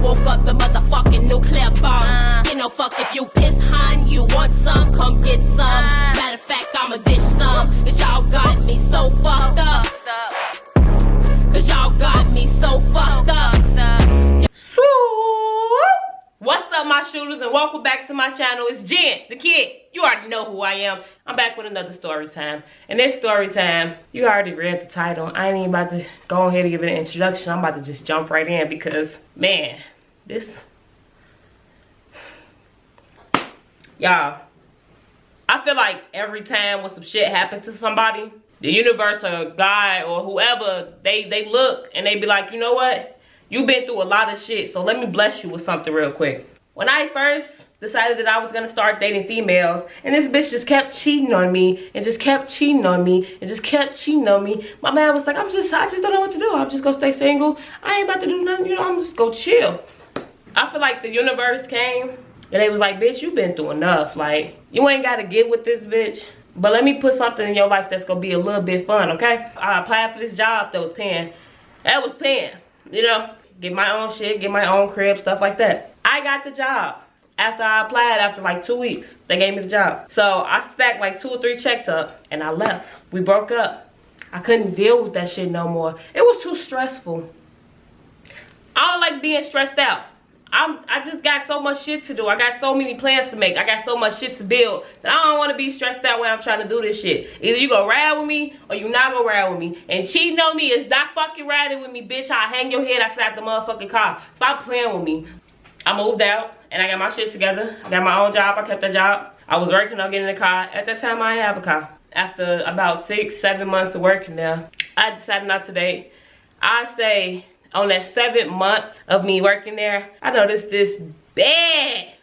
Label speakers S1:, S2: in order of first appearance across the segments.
S1: woke up the motherfucking nuclear bomb. Get no fuck if you piss, hun. You want some? Come get some. Matter of fact, I'ma dish some. Cause y'all got me so fucked up. Cause y'all got me so fucked up.
S2: What's up, my shooters, and welcome back to my channel. It's Jen, the kid. You already know who I am. I'm back with another story time. And this story time, you already read the title. I ain't even about to go ahead and give it an introduction. I'm about to just jump right in because, man, y'all, I feel like every time when some shit happens to somebody, the universe or God or whoever, they look and they be like, you know what? You've been through a lot of shit, so let me bless you with something real quick. When I first decided that I was gonna start dating females, and this bitch just kept cheating on me, and just kept cheating on me, and just kept cheating on me, my man was like, I just don't know what to do. I'm just gonna stay single. I ain't about to do nothing, you know, I'm just gonna chill. I feel like the universe came, and they was like, bitch, you been through enough. Like, you ain't gotta get with this bitch, but let me put something in your life that's gonna be a little bit fun, okay? I applied for this job that was paying, you know, get my own shit, get my own crib, stuff like that. I got the job. After I applied, after like 2 weeks, they gave me the job. So I stacked like 2 or 3 checks up and I left. We broke up. I couldn't deal with that shit no more. It was too stressful. I don't like being stressed out. I just got so much shit to do. I got so many plans to make. I got so much shit to build that I don't want to be stressed out when I'm trying to do this shit. Either you gonna ride with me or you not gonna ride with me. And cheating on me is not fucking riding with me, bitch. I'll hang your head outside the motherfucking car. Stop playing with me. I moved out and I got my shit together. I got my own job. I kept that job. I was working on getting a car. At that time, I didn't have a car. After about 6-7 months of working there, I decided not to date. I say, on that 7th month of me working there, I noticed this bad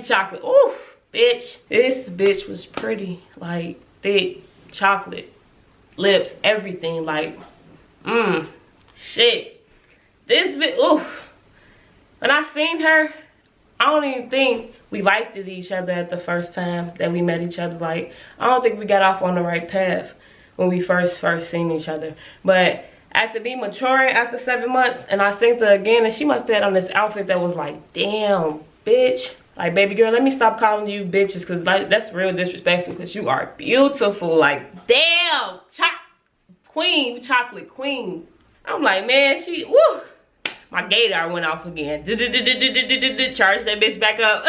S2: chocolate. Ooh, bitch. This bitch was pretty. Like, thick chocolate. Lips, everything. Like, shit. This bitch, ooh. When I seen her, I don't even think we liked each other at the first time that we met each other. Like, I don't think we got off on the right path when we first seen each other. But after me maturing after 7 months, and I seen her again, and she must have had on this outfit that was like, damn, bitch. Like, baby girl, let me stop calling you bitches, because like, that's real disrespectful, because you are beautiful. Like, damn, queen, chocolate queen. I'm like, man, woo. My gator went off again. Charge that bitch back up.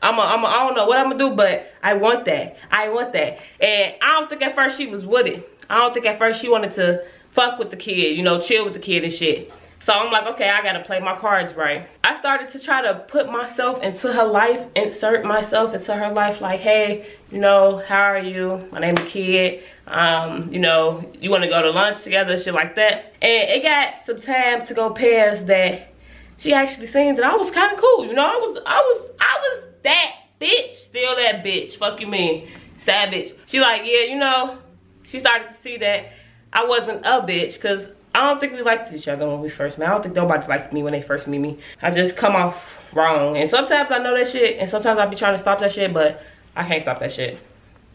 S2: I don't know what I'm gonna do, but I want that. I want that. And I don't think at first she was with it. I don't think at first she wanted to fuck with the kid, you know, chill with the kid and shit. So I'm like, okay, I gotta play my cards right. I started to try to put myself into her life, insert myself into her life, like, hey, you know, how are you? My name is Kid. You know, you wanna go to lunch together, shit like that. And it got some time to go past that she actually seen that I was kind of cool, you know. I was that bitch, still that bitch. Fuck you mean, sad bitch. She like, yeah, you know, she started to see that I wasn't a bitch, because I don't think we liked each other when we first met. I don't think nobody liked me when they first meet me. I just come off wrong. And sometimes I know that shit, and sometimes I be trying to stop that shit, but I can't stop that shit.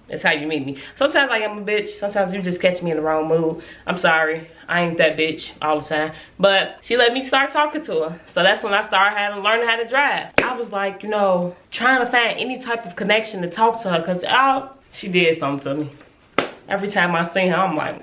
S2: It's how you meet me. Sometimes I am a bitch. Sometimes you just catch me in the wrong mood. I'm sorry. I ain't that bitch all the time. But she let me start talking to her. So that's when I started learning how to drive. I was like, you know, trying to find any type of connection to talk to her, because she did something to me. Every time I seen her, I'm like,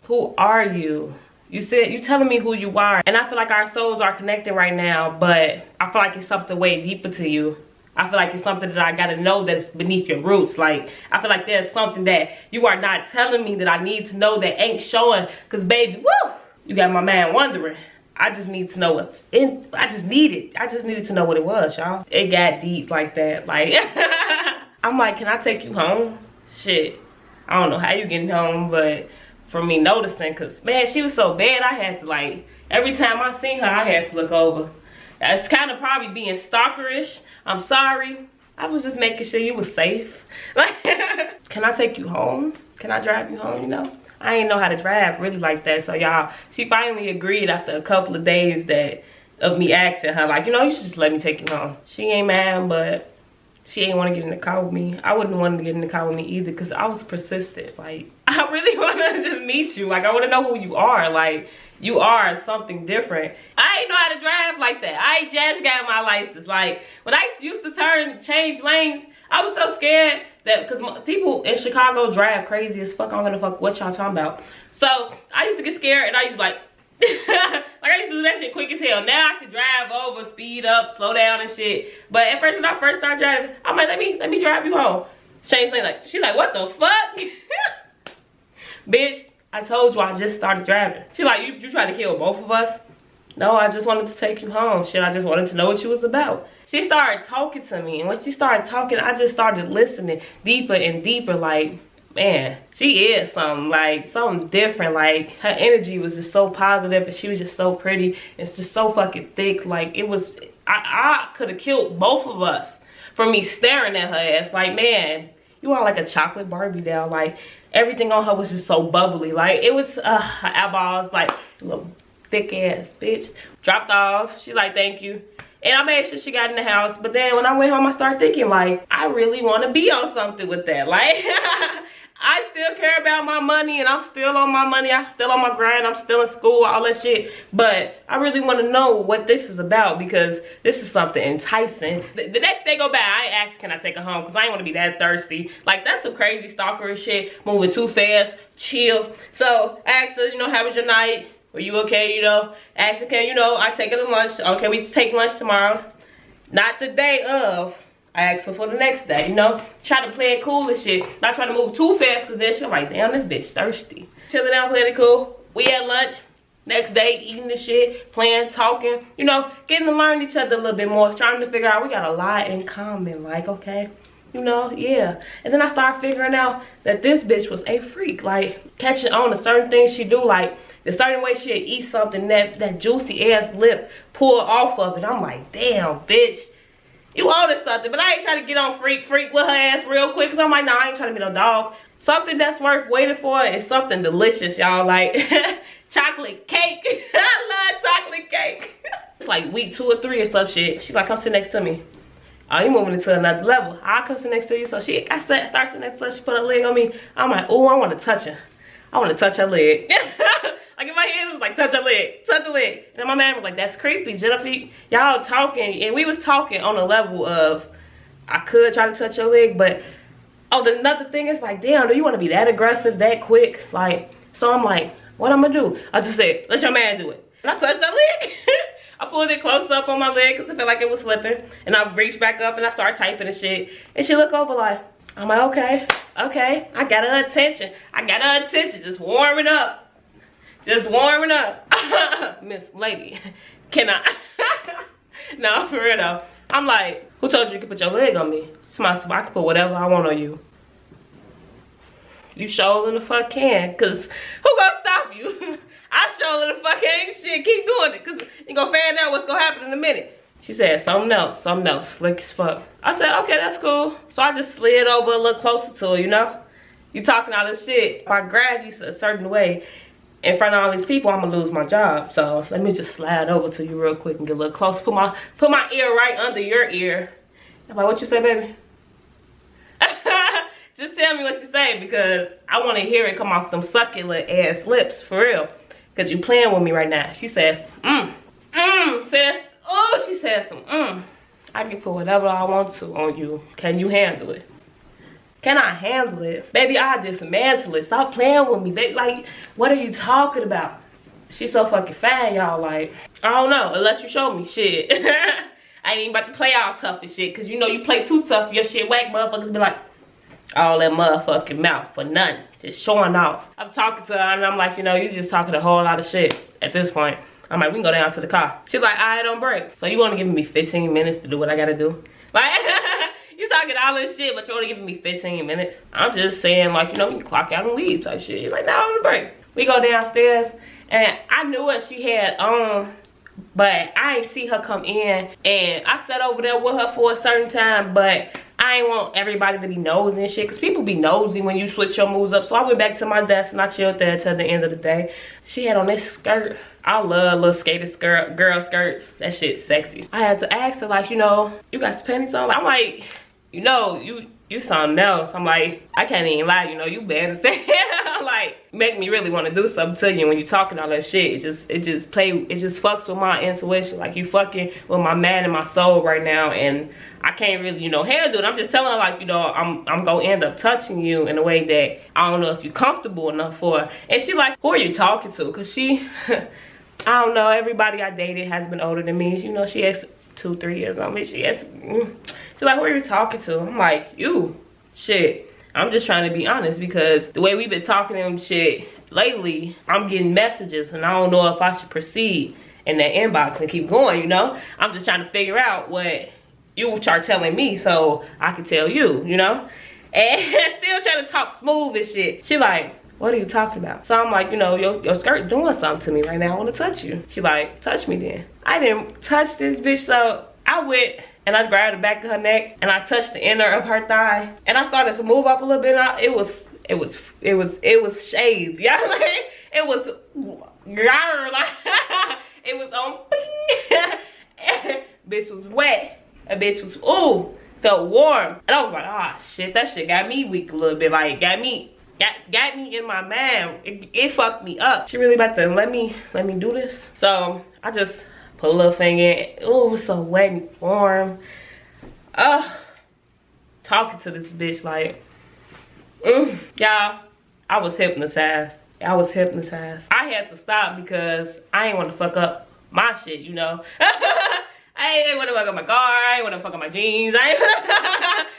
S2: who are you? You telling me who you are. And I feel like our souls are connected right now, but I feel like it's something way deeper to you. I feel like it's something that I gotta know that's beneath your roots. Like, I feel like there's something that you are not telling me that I need to know that ain't showing. Cause baby, woo, you got my man wondering. I just need to know what's in, I just needed to know what it was, y'all. It got deep like that. Like, I'm like, can I take you home? Shit, I don't know how you getting home, but for me noticing, cause man, she was so bad, I had to like, every time I seen her, I had to look over. That's kind of probably being stalkerish. I'm sorry. I was just making sure you was safe. Like, can I take you home? Can I drive you home, you know? I ain't know how to drive really like that. So y'all, she finally agreed after a couple of days of me asking her, like, you know, you should just let me take you home. She ain't mad, but she ain't want to get in the car with me. I wouldn't want to get in the car with me either, because I was persistent. Like, I really want to just meet you. Like, I want to know who you are. Like, You are something different. I ain't know how to drive like that. I just got my license. Like, when I used to change lanes, I was so scared that, because people in Chicago drive crazy as fuck. I don't give a fuck what y'all talking about. So, I used to get scared and I used to like, like I used to do that shit quick as hell. Now I can drive over, speed up, slow down and shit. But at first, when I first started driving, I'm like, let me drive you home. Change lane, like, she's like, what the fuck? Bitch, I told you I just started driving. She like, you tried to kill both of us? No, I just wanted to take you home. Shit, I just wanted to know what you was about. She started talking to me, and when she started talking, I just started listening deeper and deeper. Like, man, she is something, like, something different. Like, her energy was just so positive, and she was just so pretty. It's just so fucking thick. Like, it was, I could have killed both of us for me staring at her ass. Like, man, you are like a chocolate Barbie doll. Like, everything on her was just so bubbly. Like, it was, her eyeballs, like, little thick ass bitch. Dropped off. She like, thank you. And I made sure she got in the house. But then when I went home, I started thinking, like, I really want to be on something with that. Like, I still care about my money, and I'm still on my money. I'm still on my grind. I'm still in school, all that shit. But I really want to know what this is about, because this is something enticing. The next day go by, I ain't asked, can I take her home? Because I ain't want to be that thirsty. Like, that's some crazy stalkerish shit. Moving too fast. Chill. So I asked her, you know, how was your night? Were you okay, you know? Asked her, can, you know, I take her to lunch. Okay, we take lunch tomorrow. Not the day of. I asked her for the next day, you know? Try to play it cool and shit. Not trying to move too fast, because then she's like, damn, this bitch thirsty. Chilling out, playing it cool. We had lunch. Next day, eating the shit, playing, talking, you know, getting to learn each other a little bit more. Trying to figure out we got a lot in common. Like, okay, you know, yeah. And then I started figuring out that this bitch was a freak. Like, catching on to certain things she do. Like, the certain way she'd eat something, that juicy ass lip pull off of it. I'm like, damn, bitch. You ordered something, but I ain't trying to get on freak with her ass real quick. Cause I'm like, nah, I ain't trying to be no dog. Something that's worth waiting for is something delicious, y'all. Like, chocolate cake. I love chocolate cake. It's like week 2 or 3 or some shit. She's like, come sit next to me. Oh, you moving into another level. I'll come sit next to you. So I start sitting next to her. She put her leg on me. I'm like, oh, I want to touch her. I want to touch her leg. Like, in my head, it was like, touch her leg, touch her leg. And then my man was like, that's creepy, Jennifer. Y'all talking, and we was talking on a level of, I could try to touch your leg, but, oh, another thing is like, damn, do you want to be that aggressive, that quick? Like, so I'm like, what I'm going to do? I just said, let your man do it. And I touched her leg. I pulled it close up on my leg because I felt like it was slipping. And I reached back up and I started typing and shit. And she looked over like, I'm like, okay, okay. I got her attention. Just warming up. Just warming up. Miss Lady, can I? No, for real though. I'm like, who told you you could put your leg on me? Somebody said, I can put whatever I want on you. You sure the fuck can, cause who gonna stop you? I sure the fuck ain't shit. Keep doing it, cause you gonna find out what's gonna happen in a minute. She said something else, slick as fuck. I said, okay, that's cool. So I just slid over a little closer to her, you know? You talking all this shit. If I grab you a certain way in front of all these people, I'm gonna lose my job. So let me just slide over to you real quick and get a little close. Put my ear right under your ear. I'm like, what you say, baby? Just tell me what you say, because I want to hear it come off them succulent ass lips, for real. Because you playing with me right now. She says, says, oh, she says some, I can put whatever I want to on you. Can you handle it? Can I handle it? Baby, I dismantle it. Stop playing with me. Like, what are you talking about? She's so fucking fine, y'all. Like, I don't know, unless you show me shit. I ain't even about to play all tough and shit, because you know you play too tough, your shit whack, motherfuckers be like, all that motherfucking mouth for nothing. Just showing off. I'm talking to her and I'm like, you know, you just talking a whole lot of shit at this point. I'm like, we can go down to the car. She's like, I don't break. So you want to give me 15 minutes to do what I gotta do? Like, you talking all this shit, but you only giving me 15 minutes? I'm just saying, like, you know, we can clock out and leave type shit. She's like, no, I'm on the break. We go downstairs and I knew what she had on, but I ain't see her come in. And I sat over there with her for a certain time, but I ain't want everybody to be nosy and shit, because people be nosy when you switch your moves up. So I went back to my desk and I chilled there till the end of the day. She had on this skirt. I love little skater skirt, girl skirts. That shit's sexy. I had to ask her, like, you know, you got panties on? I'm like, you know, you something else. I'm like, I can't even lie, you know, you bad as hell. Like, make me really want to do something to you when you talking all that shit. It just fucks with my intuition. Like, you fucking with my man and my soul right now, and I can't really, you know, handle it. I'm just telling her, like, you know, I'm gonna end up touching you in a way that I don't know if you're comfortable enough for. And she like, who are you talking to? Cause she, I don't know, everybody I dated has been older than me. You know, she has 2-3 years on me. She's like, who are you talking to? I'm like, you. Shit. I'm just trying to be honest, because the way we've been talking and shit lately, I'm getting messages and I don't know if I should proceed in that inbox and keep going, you know? I'm just trying to figure out what you are telling me so I can tell you, you know? And still trying to talk smooth and shit. She like, what are you talking about? So I'm like, you know, your skirt doing something to me right now. I want to touch you. She like, touch me then. I didn't touch this bitch, so I went and I grabbed the back of her neck and I touched the inner of her thigh and I started to move up a little bit. It was shaved. Yeah, like, it was like it was on. Bitch was wet. A bitch was felt warm, and I was like, ah, shit, that shit got me weak a little bit. Like, got me in my mind. It fucked me up. She really about to let me do this. So I just put a little finger in. Oh, it was so wet and warm. Talking to this bitch like, y'all, I was hypnotized. I had to stop because I ain't want to fuck up my shit, you know. I ain't want to fuck up my car. I ain't want to fuck up my jeans.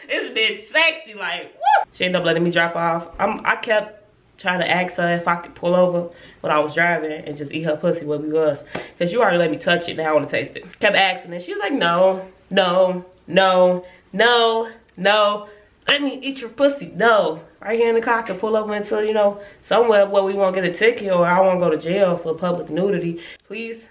S2: This bitch sexy, like, woo. She ended up letting me drop off. I kept trying to ask her if I could pull over when I was driving and just eat her pussy where we was. Because you already let me touch it. Now I want to taste it. Kept asking and she was like, no. Let me eat your pussy. No. Right here in the car, I can pull over until, you know, somewhere where we won't get a ticket or I won't go to jail for public nudity. Please,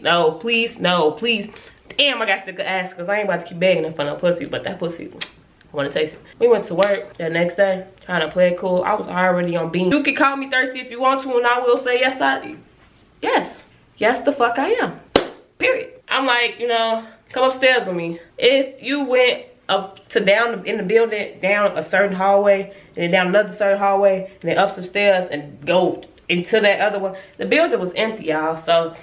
S2: no, please. Damn, I got sick of asking because I ain't about to keep begging her for no pussy, but that pussy, I want to taste it. We went to work the next day, trying to play it cool. I was already on beam. You can call me thirsty if you want to, and I will say yes, the fuck I am, period. I'm like, you know, come upstairs with me. If you went up to down in the building, down a certain hallway, and then down another certain hallway, and then up some stairs and go into that other one. The building was empty, y'all. So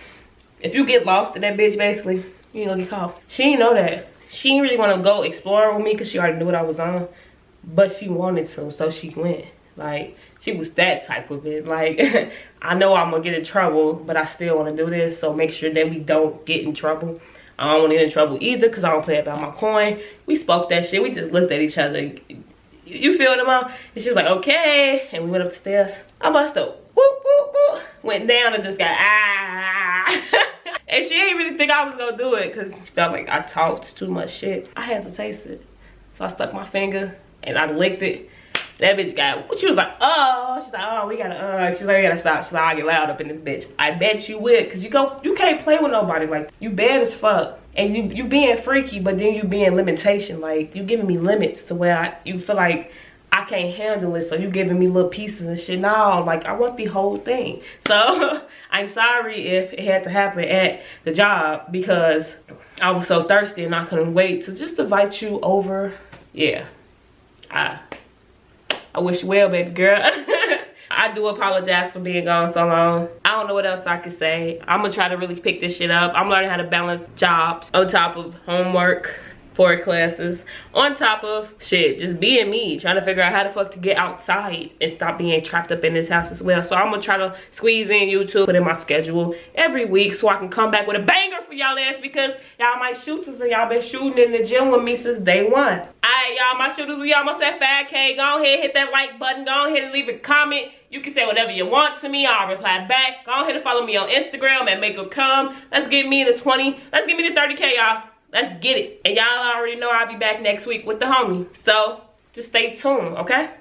S2: if you get lost in that bitch, basically, you ain't gonna get caught. She didn't know that. She didn't really want to go explore with me because she already knew what I was on. But she wanted to, so she went. Like, she was that type of bitch. Like, I know I'm gonna get in trouble, but I still want to do this. So make sure that we don't get in trouble. I don't want to get in trouble either because I don't play about my coin. We spoke that shit. We just looked at each other. You feel them out? And she was like, okay. And we went up the stairs. I must have went down and just got and she didn't really think I was gonna do it because she felt like I talked too much shit. I had to taste it. So I stuck my finger and I licked it. That bitch got, she was like, oh. She's like, oh, we gotta, she's like, we gotta stop. She's like, I'll get loud up in this bitch. I bet you would, because you can't play with nobody like that. You bad as fuck. And you being freaky, but then you being limitation. Like, you giving me limits to where you feel like I can't handle it, so you giving me little pieces and shit. No, like, I want the whole thing. So I'm sorry if it had to happen at the job because I was so thirsty and I couldn't wait to just invite you over. Yeah, I wish you well, baby girl. I do apologize for being gone so long. I don't know what else I could say. I'm gonna try to really pick this shit up. I'm learning how to balance jobs on top of homework, 4 classes, on top of shit, just being me, trying to figure out how the fuck to get outside and stop being trapped up in this house as well. So I'm gonna try to squeeze in YouTube, put in my schedule every week so I can come back with a banger for y'all ass because y'all my shooters and y'all been shooting in the gym with me since day one. Alright, y'all, my shooters, we almost at 5K. Go ahead, hit that like button. Go ahead and leave a comment. You can say whatever you want to me. I'll reply back. Go ahead and follow me on Instagram at MakerCome. Let's get me to 20. Let's get me to 30K, y'all. Let's get it. And y'all already know I'll be back next week with the homie. So just stay tuned, okay?